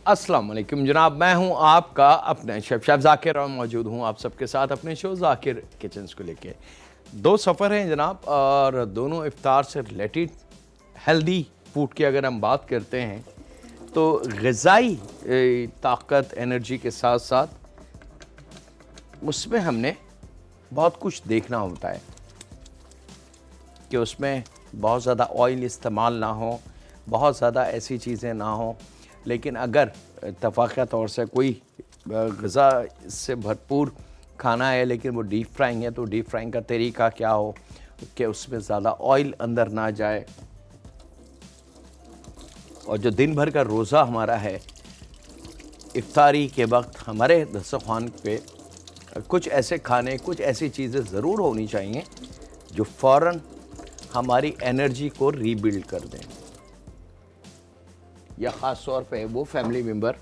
अस्सलाम वालेकुम जनाब, मैं हूं आपका अपना शेफ ज़ाकिर और मौजूद हूं आप सबके साथ अपने शो ज़ाकिर किचन्स को लेके। दो सफ़र हैं जनाब और दोनों इफ्तार से रिलेटेड हेल्दी फूड की अगर हम बात करते हैं तो ग़िज़ाई ताकत एनर्जी के साथ साथ उसमें हमने बहुत कुछ देखना होता है कि उसमें बहुत ज़्यादा ऑयल इस्तेमाल ना हो, बहुत ज़्यादा ऐसी चीज़ें ना हो। लेकिन अगर इत्तफ़ाक़ी तौर से कोई ग़िज़ा से भरपूर खाना है लेकिन वो डीप फ्राइंग है, तो डीप फ्राइंग का तरीका क्या हो कि उसमें ज़्यादा ऑयल अंदर ना जाए। और जो दिन भर का रोज़ा हमारा है, इफ्तारी के वक्त हमारे दस्तरख़्वान पे कुछ ऐसे खाने, कुछ ऐसी चीज़ें ज़रूर होनी चाहिए जो फ़ौरन हमारी एनर्जी को रीबिल्ड कर दें, या ख़ास तौर पे वो फैमिली मेम्बर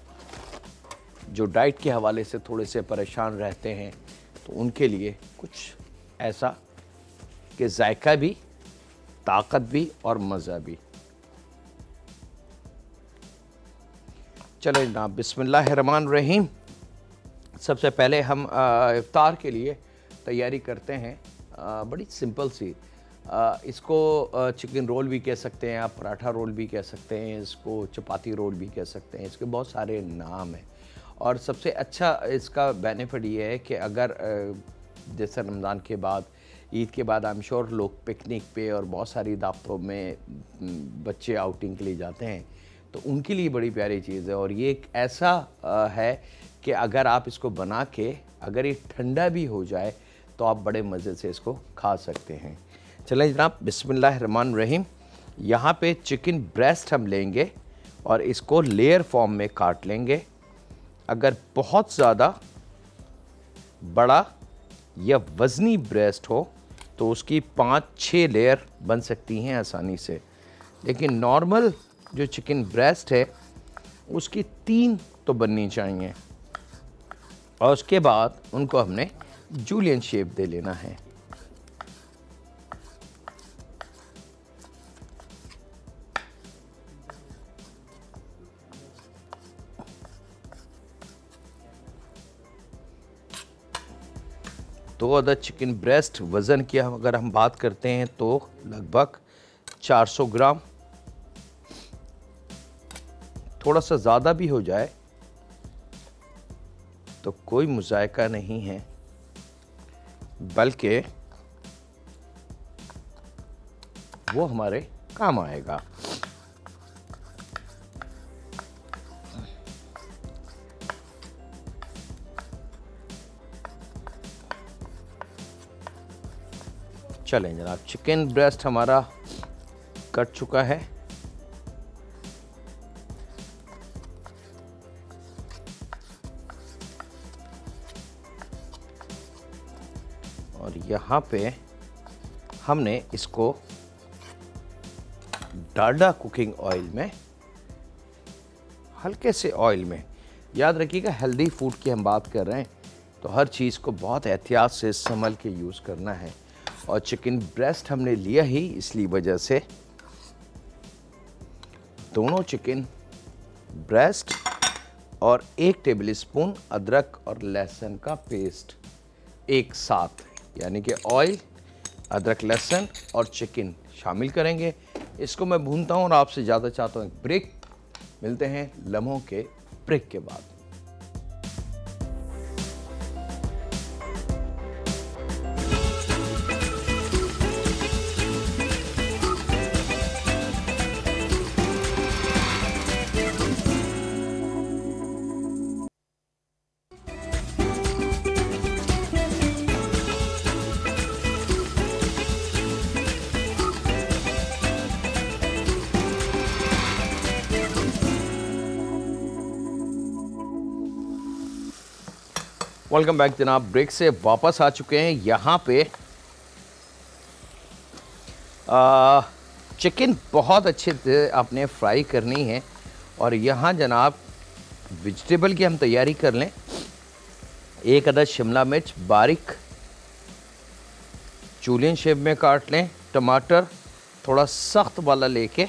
जो डाइट के हवाले से थोड़े से परेशान रहते हैं, तो उनके लिए कुछ ऐसा कि जायका भी, ताकत भी और मज़ा भी। चलो जनाब, बिस्मिल्लाहिर्रहमानिर्रहीम। सबसे पहले हम इफ्तार के लिए तैयारी करते हैं बड़ी सिंपल सी। इसको चिकन रोल भी कह सकते हैं, आप पराठा रोल भी कह सकते हैं, इसको चपाती रोल भी कह सकते हैं, इसके बहुत सारे नाम हैं। और सबसे अच्छा इसका बेनिफिट ये है कि अगर जैसे रमज़ान के बाद, ईद के बाद आई एम श्योर लोग पिकनिक पे और बहुत सारी दावतों में बच्चे आउटिंग के लिए जाते हैं, तो उनके लिए बड़ी प्यारी चीज़ है। और ये एक ऐसा है कि अगर आप इसको बना के अगर ये ठंडा भी हो जाए तो आप बड़े मज़े से इसको खा सकते हैं। चलें जनाब, बिस्मिल्लाहिर्रहमानिर्रहीम। यहाँ पे चिकन ब्रेस्ट हम लेंगे और इसको लेयर फॉर्म में काट लेंगे। अगर बहुत ज़्यादा बड़ा या वज़नी ब्रेस्ट हो तो उसकी 5-6 लेयर बन सकती हैं आसानी से, लेकिन नॉर्मल जो चिकन ब्रेस्ट है उसकी 3 तो बननी चाहिए। और उसके बाद उनको हमने जूलियन शेप दे लेना है। दो अदद चिकन ब्रेस्ट वज़न की अगर हम बात करते हैं तो लगभग 400 ग्राम। थोड़ा सा ज़्यादा भी हो जाए तो कोई मुज़ायका नहीं है, बल्कि वो हमारे काम आएगा। चलें जनाब, चिकन ब्रेस्ट हमारा कट चुका है। और यहाँ पे हमने इसको डालडा कुकिंग ऑयल में, हल्के से ऑयल में, याद रखिएगा हेल्दी फूड की हम बात कर रहे हैं तो हर चीज़ को बहुत एहतियात से संभल के यूज़ करना है। और चिकन ब्रेस्ट हमने लिया ही इसलिए वजह से दोनों चिकन ब्रेस्ट और 1 टेबलस्पून अदरक और लहसुन का पेस्ट एक साथ, यानी कि ऑयल, अदरक, लहसुन और चिकन शामिल करेंगे। इसको मैं भूनता हूँ और आपसे ज़्यादा चाहता हूँ एक ब्रेक। मिलते हैं लम्हों के ब्रेक के बाद। वेलकम बैक जनाब, ब्रेक से वापस आ चुके हैं। यहाँ पे चिकन बहुत अच्छे से आपने फ्राई करनी है। और यहाँ जनाब वेजिटेबल की हम तैयारी कर लें। 1 अदद शिमला मिर्च बारीक जूलियन शेप में काट लें। टमाटर थोड़ा सख्त वाला लेके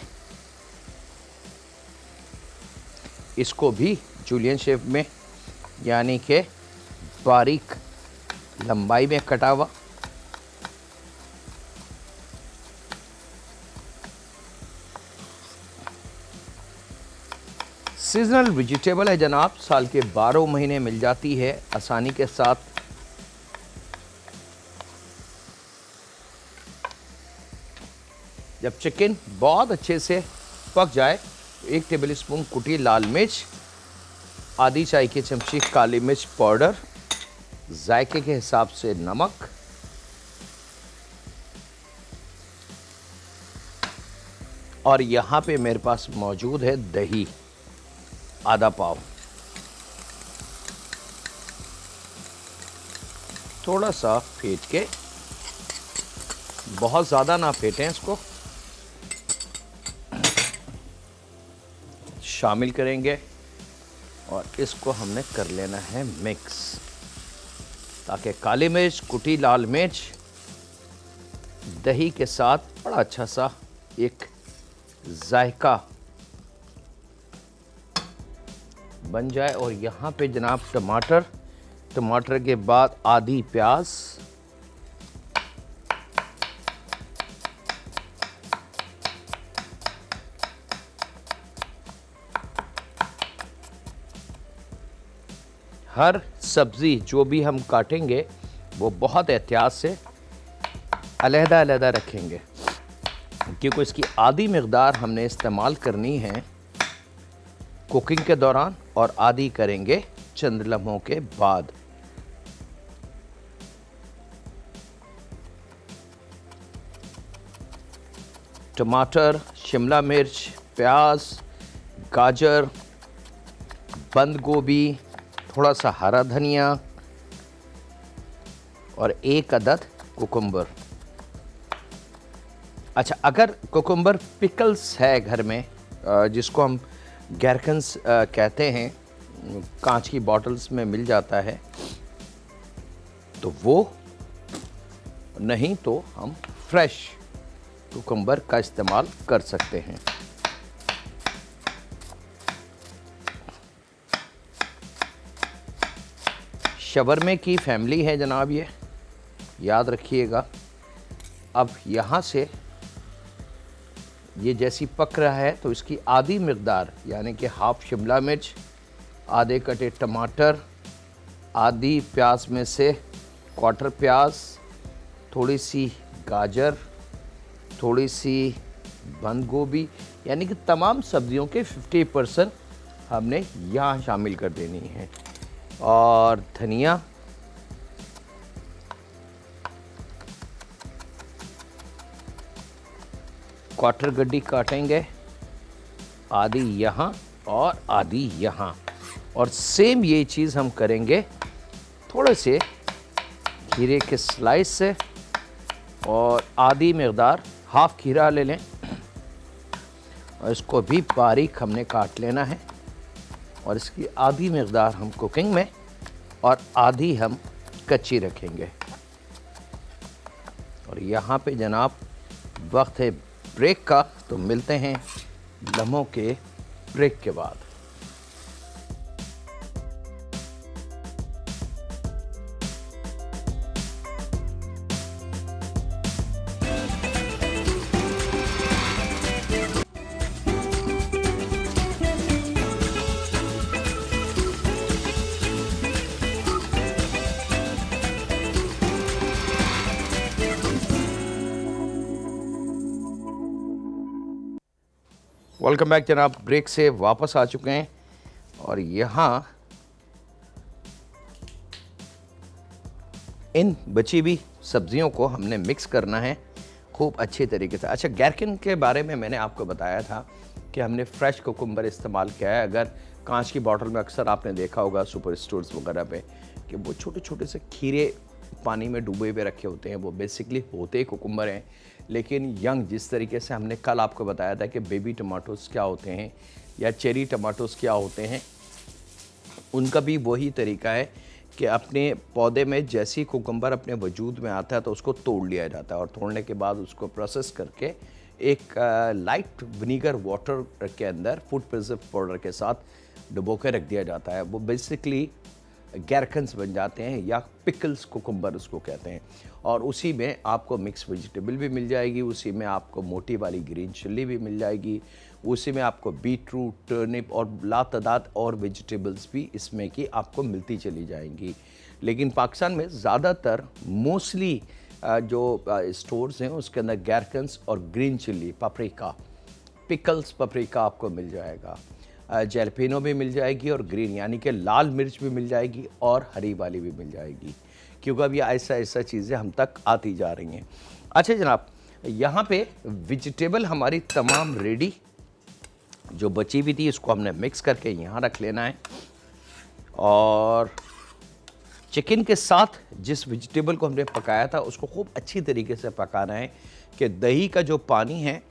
इसको भी जूलियन शेप में, यानी कि बारीक लंबाई में कटा हुआ। सीजनल वेजिटेबल है जनाब, साल के 12 महीने मिल जाती है आसानी के साथ। जब चिकन बहुत अच्छे से पक जाए तो 1 टेबल स्पून कुटी लाल मिर्च, आधी चाय की चमची काली मिर्च पाउडर, जायके के हिसाब से नमक, और यहाँ पे मेरे पास मौजूद है दही आधा पाव। थोड़ा सा फेंट के, बहुत ज़्यादा ना फेंटें इसको, शामिल करेंगे और इसको हमने कर लेना है मिक्स, ताकि काली मिर्च, कुटी लाल मिर्च दही के साथ बड़ा अच्छा सा एक जायका बन जाए। और यहाँ पे जनाब टमाटर, टमाटर के बाद आधी प्याज, हर सब्ज़ी जो भी हम काटेंगे वो बहुत एहतियात से अलहदा-अलहदा रखेंगे, क्योंकि इसकी आधी मकदार हमने इस्तेमाल करनी है कुकिंग के दौरान और आधी करेंगे चंद लम्हों के बाद। टमाटर, शिमला मिर्च, प्याज, गाजर, बंद गोभी, थोड़ा सा हरा धनिया और 1 अदद कुकुम्बर। अच्छा, अगर कुकुम्बर पिकल्स है घर में, जिसको हम गैरकन्स कहते हैं, कांच की बॉटल्स में मिल जाता है, तो वो, नहीं तो हम फ्रेश कुकुम्बर का इस्तेमाल कर सकते हैं। शवरमे की फैमिली है जनाब, ये याद रखिएगा। अब यहाँ से ये जैसी पक रहा है तो इसकी आधी मकदार, यानी कि हाफ शिमला मिर्च, आधे कटे टमाटर, आधी प्याज में से क्वार्टर प्याज, थोड़ी सी गाजर, थोड़ी सी बंद गोभी, यानी कि तमाम सब्जियों के 50% हमने यहाँ शामिल कर देनी है। और धनिया, क्वार्टर गड्डी काटेंगे, आधी यहाँ और आधी यहाँ। और सेम ये चीज़ हम करेंगे थोड़े से खीरे के स्लाइस से, और आधी मकदार हाफ खीरा ले लें और इसको भी बारीक हमने काट लेना है। और इसकी आधी मकदार हम कुकिंग में और आधी हम कच्ची रखेंगे। और यहाँ पे जनाब वक्त है ब्रेक का, तो मिलते हैं लम्हों के ब्रेक के बाद। वेलकम बैक जनाब, ब्रेक से वापस आ चुके हैं और यहाँ इन बची हुई सब्जियों को हमने मिक्स करना है खूब अच्छे तरीके से। अच्छा, गैरकिन के बारे में मैंने आपको बताया था कि हमने फ्रेश कुकुम्बर इस्तेमाल किया है। अगर कांच की बॉटल में अक्सर आपने देखा होगा सुपर स्टोर्स वगैरह पे कि वो छोटे छोटे से खीरे पानी में डूबे हुए रखे होते हैं, वो बेसिकली होते कुकुम्बर हैं, लेकिन यंग, जिस तरीके से हमने कल आपको बताया था कि बेबी टमाटोस क्या होते हैं या चेरी टमाटोस क्या होते हैं, उनका भी वही तरीका है कि अपने पौधे में जैसी कुकुम्बर अपने वजूद में आता है तो उसको तोड़ लिया जाता है और तोड़ने के बाद उसको प्रोसेस करके एक लाइट विनीगर वाटर के अंदर फूड प्रिजर्व पाउडर के साथ डुबो के रख दिया जाता है। वो बेसिकली गैरकन्स बन जाते हैं या पिकल्स कुकुम्बर उसको कहते हैं। और उसी में आपको मिक्स वेजिटेबल भी मिल जाएगी, उसी में आपको मोटी वाली ग्रीन चिल्ली भी मिल जाएगी, उसी में आपको बीटरूट, टर्निप और लातादाद और वेजिटेबल्स भी इसमें की आपको मिलती चली जाएंगी। लेकिन पाकिस्तान में ज़्यादातर मोस्टली जो स्टोर्स हैं उसके अंदर गैरकन्स और green chilli, paprika, pickles paprika आपको मिल जाएगा, जैलपिनो भी मिल जाएगी और ग्रीन यानी कि लाल मिर्च भी मिल जाएगी और हरी वाली भी मिल जाएगी, क्योंकि अब ये ऐसा ऐसा चीज़ें हम तक आती जा रही हैं। अच्छा जनाब, यहाँ पे वेजिटेबल हमारी तमाम रेडी, जो बची हुई थी इसको हमने मिक्स करके यहाँ रख लेना है। और चिकन के साथ जिस वेजिटेबल को हमने पकाया था उसको खूब अच्छी तरीके से पकाना है कि दही का जो पानी है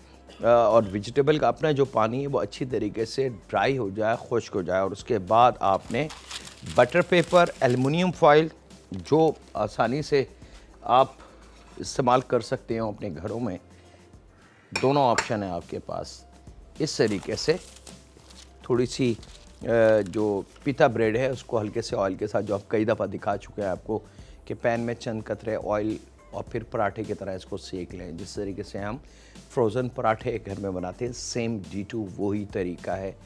और वेजिटेबल का अपना जो पानी है वो अच्छी तरीके से ड्राई हो जाए, खुश्क हो जाए। और उसके बाद आपने बटर पेपर, एल्युमिनियम फॉइल, जो आसानी से आप इस्तेमाल कर सकते हो अपने घरों में, दोनों ऑप्शन है आपके पास। इस तरीके से थोड़ी सी जो पिता ब्रेड है उसको हल्के से ऑयल के साथ, जो आप कई दफ़ा दिखा चुके हैं आपको कि पैन में चंद कतरे ऑयल और फिर पराठे की तरह इसको सेक लें। जिस तरीके से हम फ्रोज़न पराठे घर में बनाते हैं, सेम D2 वही तरीका है,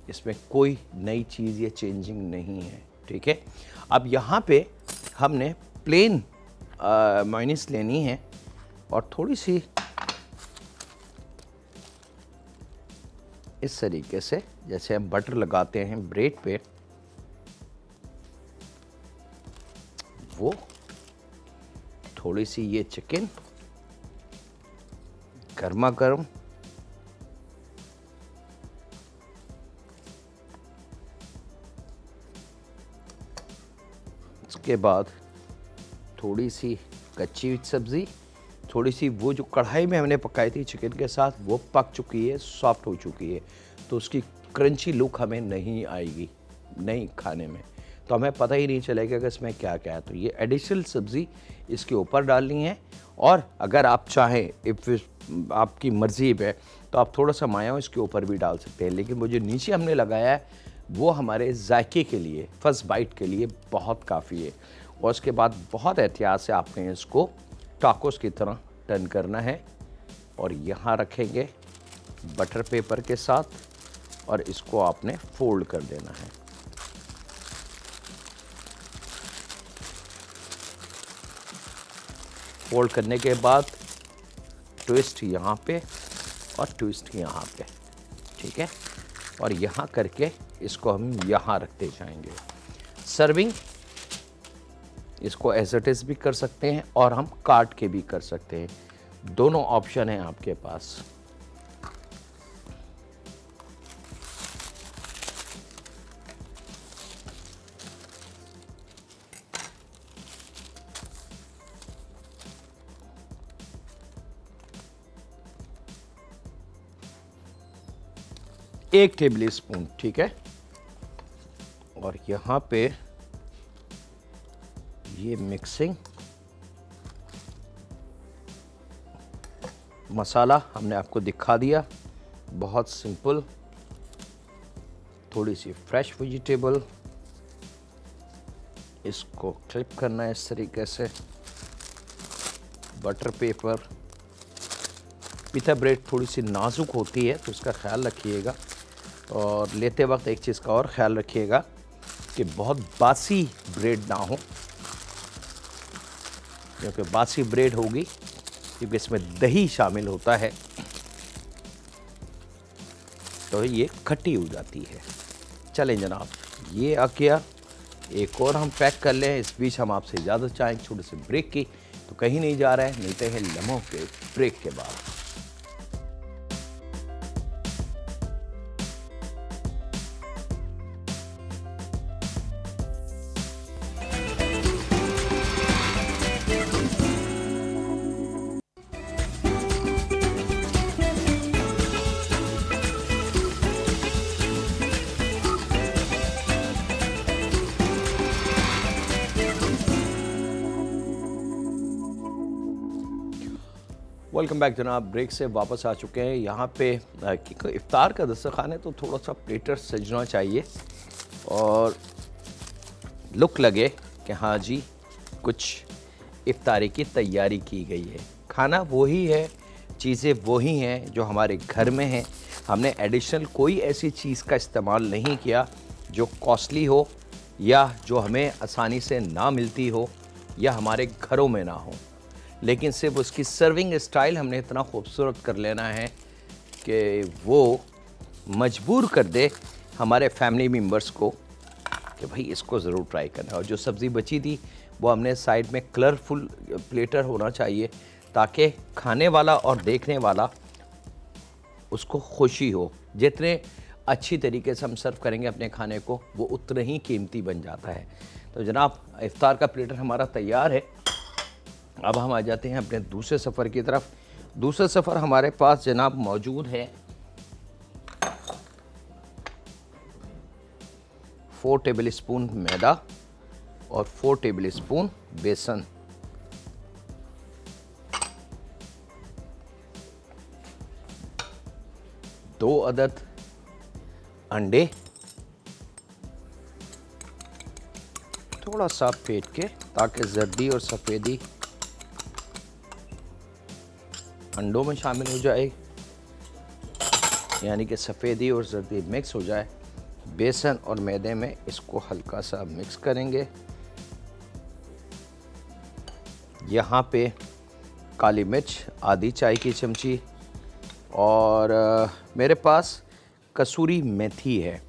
इसमें कोई नई चीज़ या चेंजिंग नहीं है। ठीक है, अब यहाँ पे हमने प्लेन मायोनीज़ लेनी है और थोड़ी सी इस तरीके से जैसे हम बटर लगाते हैं ब्रेड पे, वो थोड़ी सी ये चिकन गर्मा गर्म इसके बाद थोड़ी सी कच्ची हुई सब्ज़ी, थोड़ी सी वो जो कढ़ाई में हमने पकाई थी चिकन के साथ वो पक चुकी है, सॉफ्ट हो चुकी है, तो उसकी क्रंची लुक हमें नहीं आएगी नहीं खाने में, तो हमें पता ही नहीं चलेगा कि इसमें क्या क्या है। तो ये एडिशनल सब्ज़ी इसके ऊपर डालनी है। और अगर आप चाहें, इफ़ आपकी मर्ज़ी पे, तो आप थोड़ा सा माया इसके ऊपर भी डाल सकते हैं, लेकिन वो जो नीचे हमने लगाया है वो हमारे जायके के लिए, फर्स्ट बाइट के लिए बहुत काफ़ी है। और उसके बाद बहुत एहतियात से आपने इसको टाकोस की तरह टर्न करना है और यहाँ रखेंगे बटर पेपर के साथ और इसको आपने फोल्ड कर देना है। फोल्ड करने के बाद ट्विस्ट यहाँ पे और ट्विस्ट यहाँ पे, ठीक है, और यहाँ करके इसको हम यहाँ रखते जाएंगे। सर्विंग इसको एज इट इज़ भी कर सकते हैं और हम काट के भी कर सकते हैं, दोनों ऑप्शन हैं आपके पास। एक टेबल स्पून, ठीक है, और यहाँ पे ये मिक्सिंग मसाला हमने आपको दिखा दिया, बहुत सिंपल। थोड़ी सी फ्रेश वेजिटेबल, इसको क्लिप करना है इस तरीके से, बटर पेपर, पिता ब्रेड थोड़ी सी नाजुक होती है तो उसका ख्याल रखिएगा। और लेते वक्त एक चीज़ का और ख्याल रखिएगा कि बहुत बासी ब्रेड ना हो, क्योंकि बासी ब्रेड होगी क्योंकि इसमें दही शामिल होता है तो ये खट्टी हो जाती है। चलें जनाब, ये आ गया, एक और हम पैक कर लें। इस बीच हम आपसे इजाज़त चाहें छोटे से ब्रेक की, तो कहीं नहीं जा रहा है, मिलते हैं लम्हों के ब्रेक के बाद। वेलकम बैक जनाब। ब्रेक से वापस आ चुके हैं। यहाँ पे क्योंकि इफ्तार का दस्तरखान है तो थोड़ा सा प्लेटर सजना चाहिए और लुक लगे कि हाँ जी कुछ इफ्तारी की तैयारी की गई है। खाना वही है, चीज़ें वही हैं जो हमारे घर में हैं। हमने एडिशनल कोई ऐसी चीज़ का इस्तेमाल नहीं किया जो कॉस्टली हो या जो हमें आसानी से ना मिलती हो या हमारे घरों में ना हो, लेकिन सिर्फ उसकी सर्विंग स्टाइल हमने इतना खूबसूरत कर लेना है कि वो मजबूर कर दे हमारे फैमिली मेम्बर्स को कि भाई इसको ज़रूर ट्राई करना है। और जो सब्ज़ी बची थी वो हमने साइड में कलरफुल प्लेटर होना चाहिए ताकि खाने वाला और देखने वाला उसको खुशी हो। जितने अच्छी तरीके से हम सर्व करेंगे अपने खाने को वो उतना ही कीमती बन जाता है। तो जनाब इफ्तार का प्लेटर हमारा तैयार है। अब हम आ जाते हैं अपने दूसरे सफ़र की तरफ। दूसरा सफ़र हमारे पास जनाब मौजूद है 4 टेबल स्पून मैदा और 4 टेबल स्पून बेसन। दो अदद अंडे, थोड़ा सा फेंट के ताकि जर्दी और सफ़ेदी अंडों में शामिल हो जाए, यानी कि सफ़ेदी और जर्दी मिक्स हो जाए। बेसन और मैदे में इसको हल्का सा मिक्स करेंगे। यहाँ पे काली मिर्च आधी चाय की चमची और मेरे पास कसूरी मेथी है।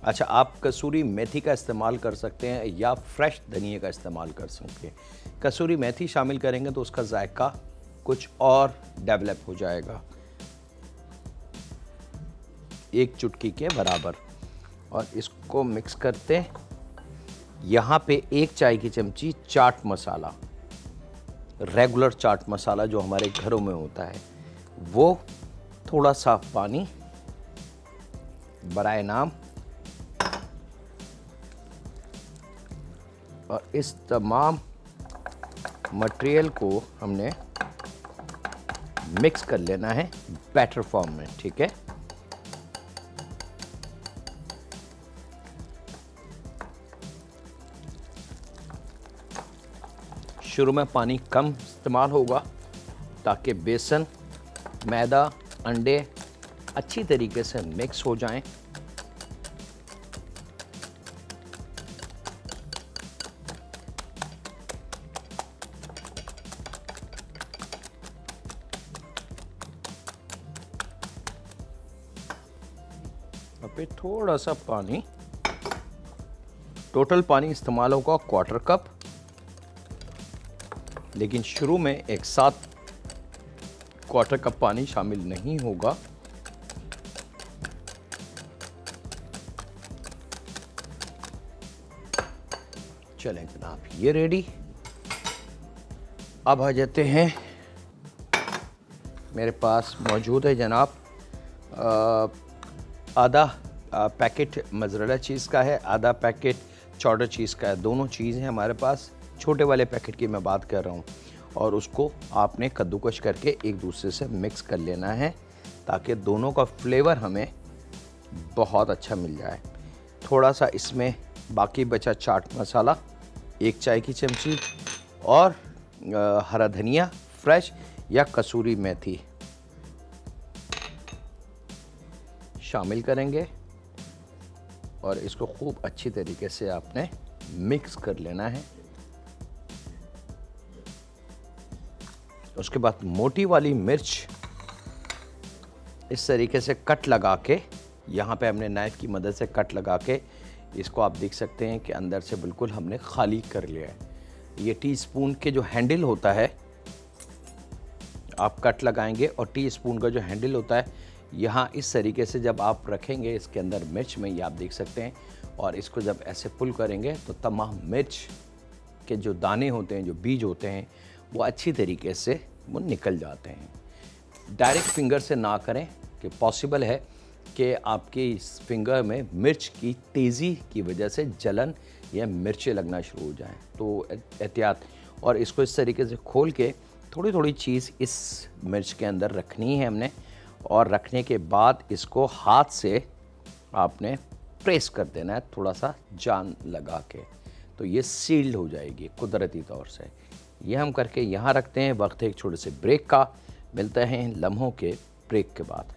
अच्छा, आप कसूरी मेथी का इस्तेमाल कर सकते हैं या फ्रेश धनिए का इस्तेमाल कर सकते हैं। कसूरी मेथी शामिल करेंगे तो उसका जायका कुछ और डेवलप हो जाएगा, एक चुटकी के बराबर। और इसको मिक्स करते यहाँ पे 1 चाय की चमची चाट मसाला, रेगुलर चाट मसाला जो हमारे घरों में होता है वो, थोड़ा सा पानी बराए नाम, और इस तमाम मटेरियल को हमने मिक्स कर लेना है बैटर फॉर्म में। ठीक है, शुरू में पानी कम इस्तेमाल होगा ताकि बेसन, मैदा, अंडे अच्छी तरीके से मिक्स हो जाएं। पे थोड़ा सा पानी, टोटल पानी इस्तेमाल होगा 1/4 कप, लेकिन शुरू में एक साथ 1/4 कप पानी शामिल नहीं होगा। चलें जनाब, ये रेडी। अब आ जाते हैं, मेरे पास मौजूद है जनाब आधा पैकेट मोज़रेला चीज़ का है, आधा पैकेट चौडर चीज़ का है। दोनों चीज़ हैं हमारे पास, छोटे वाले पैकेट की मैं बात कर रहा हूँ। और उसको आपने कद्दूकश करके एक दूसरे से मिक्स कर लेना है ताकि दोनों का फ्लेवर हमें बहुत अच्छा मिल जाए। थोड़ा सा इसमें बाकी बचा चाट मसाला 1 चाय की चमची और हरा धनिया फ्रेश या कसूरी मेथी शामिल करेंगे और इसको खूब अच्छी तरीके से आपने मिक्स कर लेना है। उसके बाद मोटी वाली मिर्च इस तरीके से कट लगा के, यहाँ पे हमने नाइफ की मदद से कट लगा के इसको आप देख सकते हैं कि अंदर से बिल्कुल हमने खाली कर लिया है। ये टीस्पून के जो हैंडल होता है आप कट लगाएंगे और टीस्पून का जो हैंडल होता है यहाँ इस तरीके से जब आप रखेंगे इसके अंदर मिर्च में, ये आप देख सकते हैं, और इसको जब ऐसे पुल करेंगे तो तमाम मिर्च के जो दाने होते हैं, जो बीज होते हैं, वो अच्छी तरीके से वो निकल जाते हैं। डायरेक्ट फिंगर से ना करें कि पॉसिबल है कि आपकी इस फिंगर में मिर्च की तेज़ी की वजह से जलन या मिर्चें लगना शुरू हो जाएं, तो एहतियात। और इसको इस तरीके से खोल के थोड़ी थोड़ी चीज़ इस मिर्च के अंदर रखनी है हमने, और रखने के बाद इसको हाथ से आपने प्रेस कर देना है थोड़ा सा जान लगा के, तो ये सील्ड हो जाएगी कुदरती तौर से। ये हम करके यहाँ रखते हैं। वक्त है एक छोटे से ब्रेक का, मिलते हैं लम्हों के ब्रेक के बाद।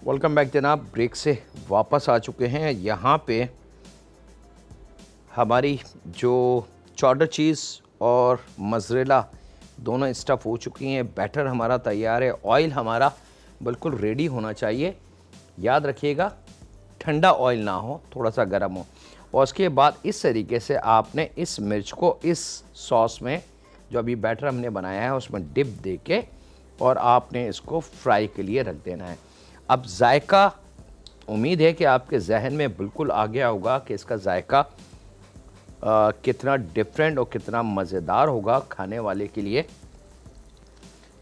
वेलकम बैक जनाब, ब्रेक से वापस आ चुके हैं। यहाँ पे हमारी जो चौडर चीज़ और मोज़रेला दोनों स्टफ़ हो चुकी हैं। बैटर हमारा तैयार है। ऑयल हमारा बिल्कुल रेडी होना चाहिए। याद रखिएगा ठंडा ऑयल ना हो, थोड़ा सा गर्म हो। और उसके बाद इस तरीके से आपने इस मिर्च को इस सॉस में, जो अभी बैटर हमने बनाया है, उसमें डिप दे के और आपने इसको फ्राई के लिए रख देना है। अब जायका, उम्मीद है कि आपके जहन में बिल्कुल आ गया होगा कि इसका जायका कितना डिफरेंट और कितना मज़ेदार होगा खाने वाले के लिए।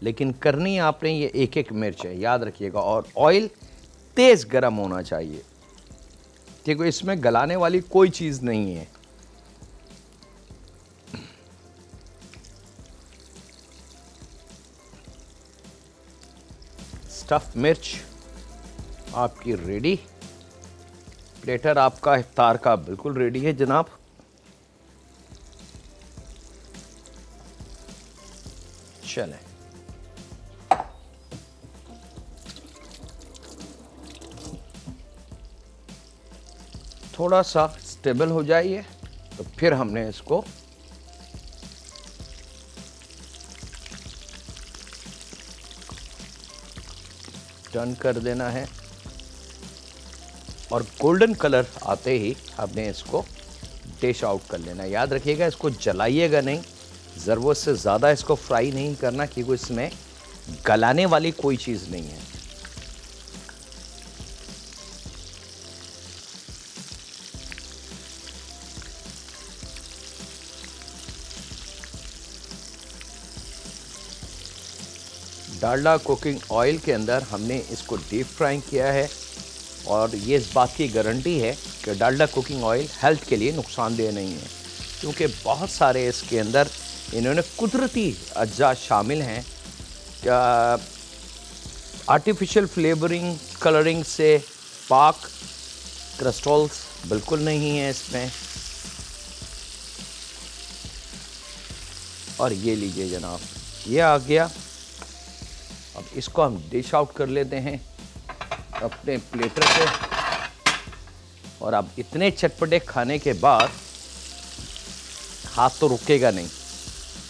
लेकिन करनी आपने ये एक एक मिर्च है, याद रखिएगा। और ऑयल तेज़ गर्म होना चाहिए, क्योंकि इसमें गलाने वाली कोई चीज़ नहीं है। स्टफ़ मिर्च आपकी रेडी। प्लेटर आपका इफ्तार का बिल्कुल रेडी है जनाब। चलें, थोड़ा सा स्टेबल हो जाइए तो फिर हमने इसको टर्न कर देना है, और गोल्डन कलर आते ही हमने इसको डिश आउट कर लेना है। याद रखिएगा इसको जलाइएगा नहीं, ज़रूरत से ज़्यादा इसको फ्राई नहीं करना, क्योंकि इसमें गलाने वाली कोई चीज़ नहीं है। डालडा कुकिंग ऑयल के अंदर हमने इसको डीप फ्राई किया है, और ये इस बात की गारंटी है कि डालडा कुकिंग ऑयल हेल्थ के लिए नुकसानदेह नहीं है, क्योंकि बहुत सारे इसके अंदर इन्होंने कुदरती अज्जा शामिल हैं। आर्टिफिशियल फ्लेवरिंग, कलरिंग से पाक, कोलेस्ट्रॉल्स बिल्कुल नहीं है इसमें। और ये लीजिए जनाब, ये आ गया। अब इसको हम डिश आउट कर लेते हैं अपने प्लेटर से। और अब इतने चटपटे खाने के बाद हाथ तो रुकेगा नहीं।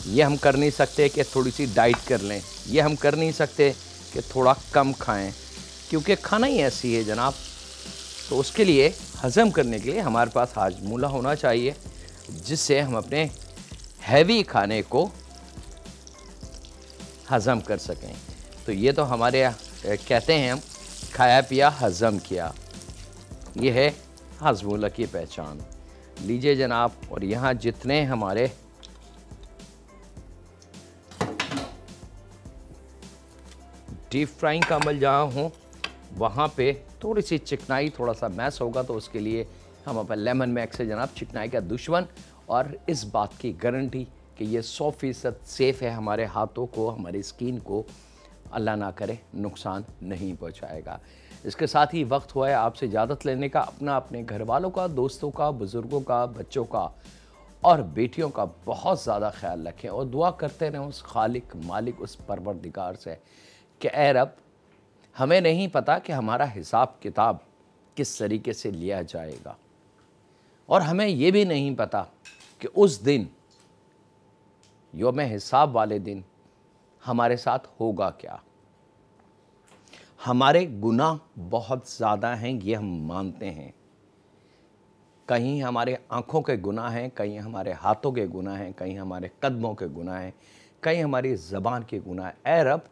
ये हम कर नहीं सकते कि थोड़ी सी डाइट कर लें, ये हम कर नहीं सकते कि थोड़ा कम खाएं, क्योंकि खाना ही ऐसी है जनाब। तो उसके लिए, हज़म करने के लिए हमारे पास हाजमूला होना चाहिए, जिससे हम अपने हैवी खाने को हज़म कर सकें। तो ये तो हमारे कहते हैं हम, खाया पिया हज़म किया। ये है हाजमूला की पहचान। लीजिए जनाब, और यहाँ जितने हमारे डीप फ्राइंग का अमल जहाँ हो, वहाँ पे थोड़ी सी चिकनाई, थोड़ा सा मैस होगा, तो उसके लिए हम अपने लेमन मैक से जनाब चिकनाई का दुश्मन, और इस बात की गारंटी कि ये 100% सेफ़ है हमारे हाथों को, हमारी स्किन को अल्लाह ना करे नुकसान नहीं पहुंचाएगा। इसके साथ ही वक्त हुआ है आपसे इजाज़त लेने का। अपने घर वालों का, दोस्तों का, बुज़ुर्गों का, बच्चों का और बेटियों का बहुत ज़्यादा ख्याल रखें, और दुआ करते रहें उस खालिक मालिक, उस परवरदिगार से कि ऐ रब, हमें नहीं पता कि हमारा हिसाब किताब किस तरीके से लिया जाएगा, और हमें ये भी नहीं पता कि उस दिन, यौम हिसाब वाले दिन, हमारे साथ होगा क्या। हमारे गुनाह बहुत ज़्यादा हैं, ये हम मानते हैं। कहीं हमारे आँखों के गुनाह हैं, कहीं हमारे हाथों के गुनाह हैं, कहीं हमारे कदमों के गुनाह हैं, कहीं हमारी ज़बान के गुनाह। ऐ रब,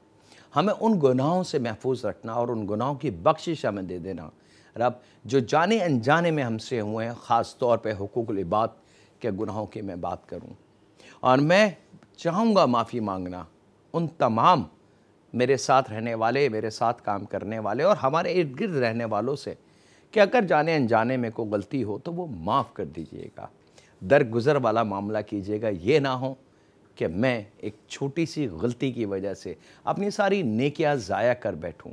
हमें उन गुनाहों से महफूज रखना और उन गुनाहों की बख्शिश हमें दे देना रब, जो जाने अनजाने में हमसे हुए हैं, ख़ास तौर पे हुकूकुल इबाद के गुनाहों की मैं बात करूं। और मैं चाहूँगा माफ़ी मांगना उन तमाम मेरे साथ रहने वाले, मेरे साथ काम करने वाले और हमारे इर्द गिर्द रहने वालों से कि अगर जाने अनजाने में कोई गलती हो तो वो माफ़ कर दीजिएगा, दरगुज़र वाला मामला कीजिएगा। ये ना हो कि मैं एक छोटी सी गलती की वजह से अपनी सारी नेकियां ज़ाया कर बैठूं।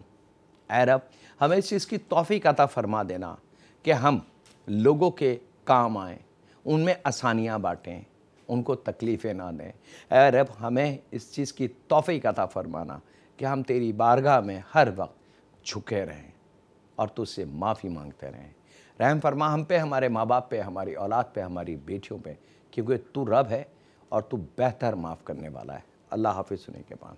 ऐ रब, हमें इस चीज़ की तौफीक अता फरमा देना कि हम लोगों के काम आएँ, उनमें आसानियाँ बाँटें, उनको तकलीफ़ें ना दें। ऐ रब, हमें इस चीज़ की तौफीक अता फरमाना कि हम तेरी बारगाह में हर वक्त झुके रहें और तुझसे माफ़ी मांगते रहें। रहम फरमा हम पे, हमारे माँ बाप पे, हमारी औलाद पे, हमारी बेटियों पे, क्योंकि तू रब है और तू बेहतर माफ़ करने वाला है। अल्लाह हाफ़िज़। सुने के बाद